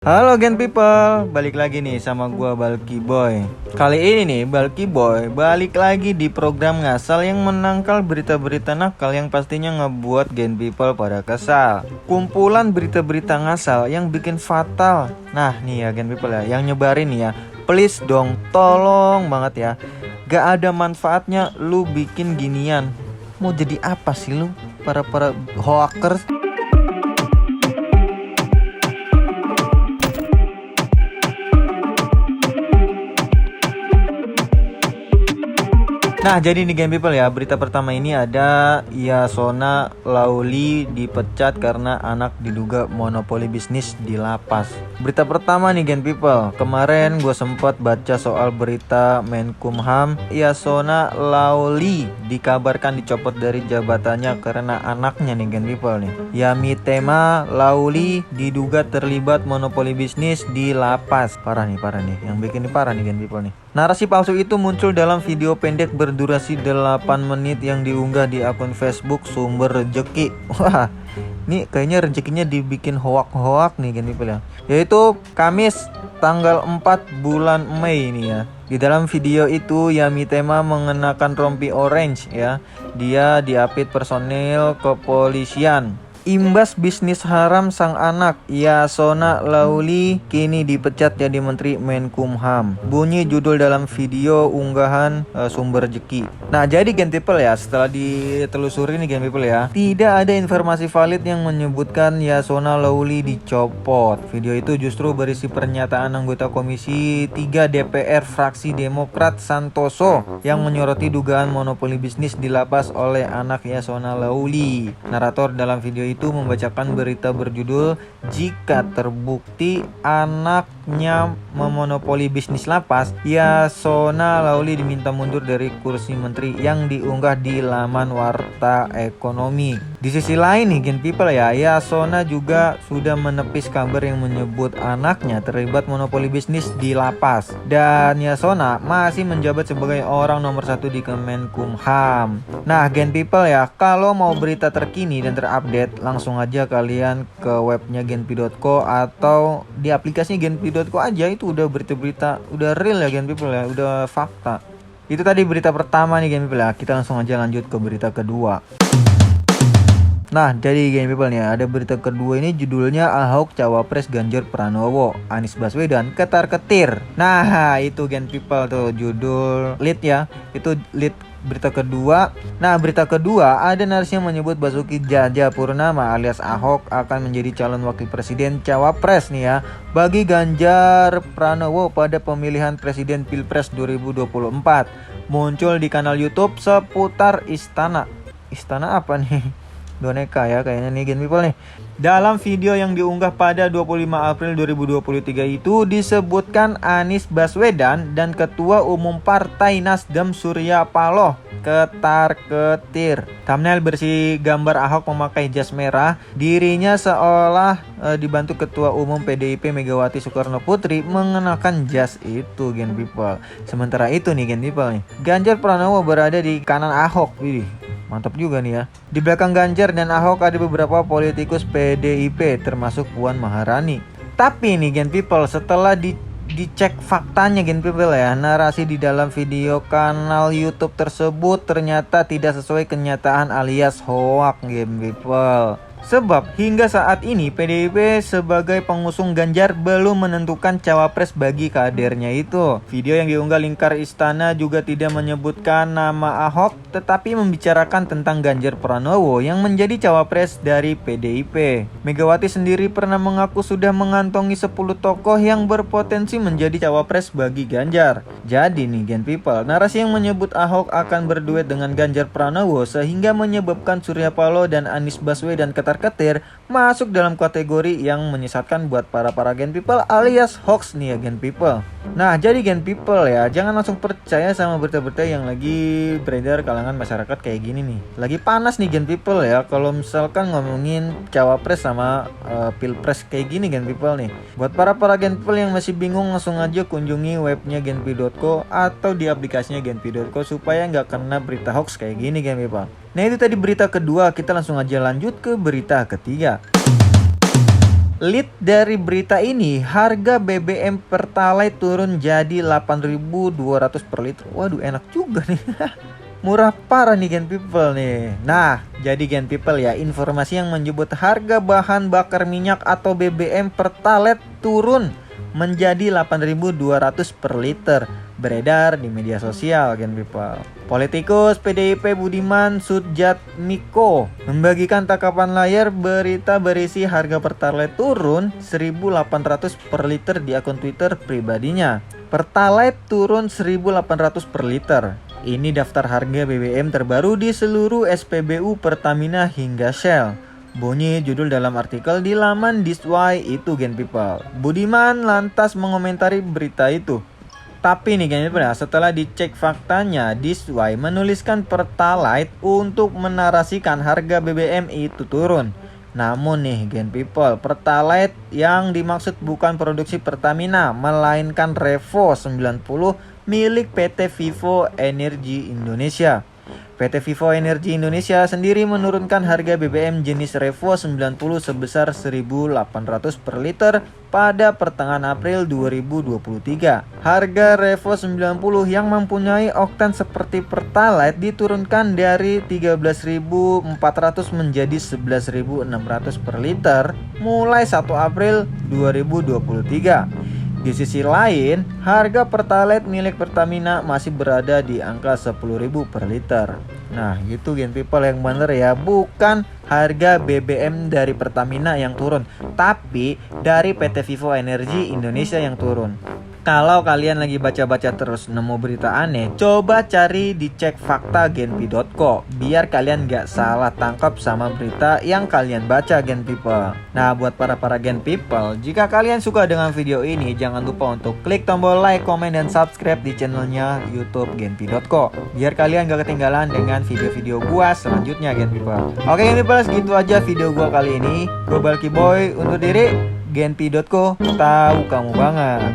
Halo Gen People, balik lagi nih sama gua Balki Boy. Kali ini nih Balki Boy balik lagi di program ngasal yang menangkal berita-berita nakal yang pastinya ngebuat Gen People pada kesal. Kumpulan berita-berita ngasal yang bikin fatal. Nah nih ya Gen People ya, yang nyebarin nih ya, please dong, tolong banget ya. Gak ada manfaatnya lu bikin ginian. Mau jadi apa sih lu? Para hoaxers. Nah jadi nih Gen People ya, berita pertama ini ada Yasona Lauli dipecat karena anak diduga monopoli bisnis di lapas. Berita pertama nih Gen People, kemarin gue sempat baca soal berita Menkumham. Yasona Lauli dikabarkan dicopot dari jabatannya karena anaknya nih Gen People nih, Yamitema Lauli diduga terlibat monopoli bisnis di lapas. Parah nih, yang bikin ini parah nih Gen People nih. Narasi palsu itu muncul dalam video pendek berdurasi 8 menit yang diunggah di akun Facebook Sumber Rejeki. Wah, ini kayaknya rezekinya dibikin hoak-hoak nih Gen People ya. Yaitu Kamis tanggal 4 bulan Mei ini ya. Di dalam video itu Yamitema mengenakan rompi orange ya. Dia diapit personil kepolisian. Imbas bisnis haram sang anak, Yasona Lauli kini dipecat jadi Menteri Menkumham. Bunyi judul dalam video unggahan Sumber Rejeki. Nah jadi Gen People ya, setelah ditelusuri nih Gen People ya, tidak ada informasi valid yang menyebutkan Yasona Lauli dicopot. Video itu justru berisi pernyataan anggota Komisi 3 DPR fraksi Demokrat Santoso yang menyoroti dugaan monopoli bisnis di lapas oleh anak Yasona Lauli. Narator dalam video itu membacakan berita berjudul "Jika terbukti anaknya memonopoli bisnis lapas, Yasona Lauli diminta mundur dari kursi menteri" yang diunggah di laman Warta Ekonomi. Di sisi lain nih Gen People ya, Yasona juga sudah menepis kabar yang menyebut anaknya terlibat monopoli bisnis di lapas. Dan Yasona masih menjabat sebagai orang nomor 1 di Kemenkumham. Nah Gen People ya, kalau mau berita terkini dan terupdate, langsung aja kalian ke webnya genpi.co atau di aplikasi genpi.co aja. Itu udah berita-berita, udah real ya Gen People ya, udah fakta. Itu tadi berita pertama nih Gen People ya. Kita langsung aja lanjut ke berita kedua. Nah jadi Gen People nih, ada berita kedua ini judulnya Ahok Cawapres Ganjar Pranowo, Anies Baswedan ketar-ketir. Nah itu Gen People tuh judul lead ya, itu lead berita kedua. Nah berita kedua ada narasi yang menyebut Basuki Cahayapurnama alias Ahok akan menjadi calon wakil presiden cawapres nih ya bagi Ganjar Pranowo pada pemilihan presiden Pilpres 2024. Muncul di kanal YouTube seputar istana apa nih? Boneka ya kayaknya nih Gen People nih. Dalam video yang diunggah pada 25 April 2023 itu disebutkan Anies Baswedan dan Ketua Umum Partai Nasdem Surya Paloh ketar-ketir. Thumbnail berisi gambar Ahok memakai jas merah. Dirinya seolah dibantu Ketua Umum PDIP Megawati Soekarno Putri mengenakan jas itu Gen People. Sementara itu nih Gen People nih, Ganjar Pranowo berada di kanan Ahok. Wih, mantap juga nih ya. Di belakang Ganjar dan Ahok ada beberapa politikus PDIP termasuk Puan Maharani. Tapi nih Gen People, setelah dicek faktanya Gen People ya, narasi di dalam video kanal YouTube tersebut ternyata tidak sesuai kenyataan alias hoax Gen People. Sebab hingga saat ini PDIP sebagai pengusung Ganjar belum menentukan cawapres bagi kadernya itu. Video yang diunggah lingkar istana juga tidak menyebutkan nama Ahok, tetapi membicarakan tentang Ganjar Pranowo yang menjadi cawapres dari PDIP. Megawati sendiri pernah mengaku sudah mengantongi 10 tokoh yang berpotensi menjadi cawapres bagi Ganjar. Jadi nih Gen People, narasi yang menyebut Ahok akan berduet dengan Ganjar Pranowo sehingga menyebabkan Surya Paloh dan Anies Baswedan ketar-ketir masuk dalam kategori yang menyesatkan buat para Gen People alias hoax nih ya Gen People. Nah jadi Gen People ya, jangan langsung percaya sama berita-berita yang lagi beredar kalangan masyarakat kayak gini nih. Lagi panas nih Gen People ya, kalau misalkan ngomongin cawapres sama pilpres kayak gini Gen People nih. Buat para Gen People yang masih bingung, langsung aja kunjungi webnya genpi.co atau di aplikasinya genpi.co supaya nggak kena berita hoax kayak gini Gen People. Nah itu tadi berita kedua, kita langsung aja lanjut ke berita ketiga. Lead dari berita ini, harga BBM Pertalite turun jadi 8.200 per liter. Waduh, enak juga nih. Murah parah nih Gen People nih. Nah, jadi Gen People ya, informasi yang menyebut harga bahan bakar minyak atau BBM Pertalite turun menjadi 8.200 per liter beredar di media sosial Gen People. Politikus PDIP Budiman Sujatmiko membagikan tangkapan layar berita berisi harga Pertalite turun 1.800 per liter di akun Twitter pribadinya. Pertalite turun 1.800 per liter. Ini daftar harga BBM terbaru di seluruh SPBU Pertamina hingga Shell. Bunyi judul dalam artikel di laman Disway itu Gen People. Budiman lantas mengomentari berita itu. Tapi nih Gen People, setelah dicek faktanya, Disway menuliskan Pertalite untuk menarasikan harga BBM itu turun. Namun nih Gen People, Pertalite yang dimaksud bukan produksi Pertamina, melainkan Revo 90 milik PT Vivo Energy Indonesia. PT Vivo Energy Indonesia sendiri menurunkan harga BBM jenis Revo 90 sebesar 1.800 per liter pada pertengahan April 2023. Harga Revo 90 yang mempunyai oktan seperti Pertalite diturunkan dari 13.400 menjadi 11.600 per liter mulai 1 April 2023. Di sisi lain, harga Pertalite milik Pertamina masih berada di angka 10.000 per liter. Nah, gitu Gen People yang bener ya, bukan harga BBM dari Pertamina yang turun, tapi dari PT Vivo Energy Indonesia yang turun. Kalau kalian lagi baca-baca terus nemu berita aneh, coba cari dicek fakta genpi.co biar kalian gak salah tangkap sama berita yang kalian baca Gen People. Nah, buat para Gen People, jika kalian suka dengan video ini, jangan lupa untuk klik tombol like, komen, dan subscribe di channelnya YouTube genpi.co biar kalian gak ketinggalan dengan video-video gua selanjutnya Gen People. Oke Gen People, segitu aja video gua kali ini. Gua Balki Boy undur diri. Genpi.co, tahu kamu banget.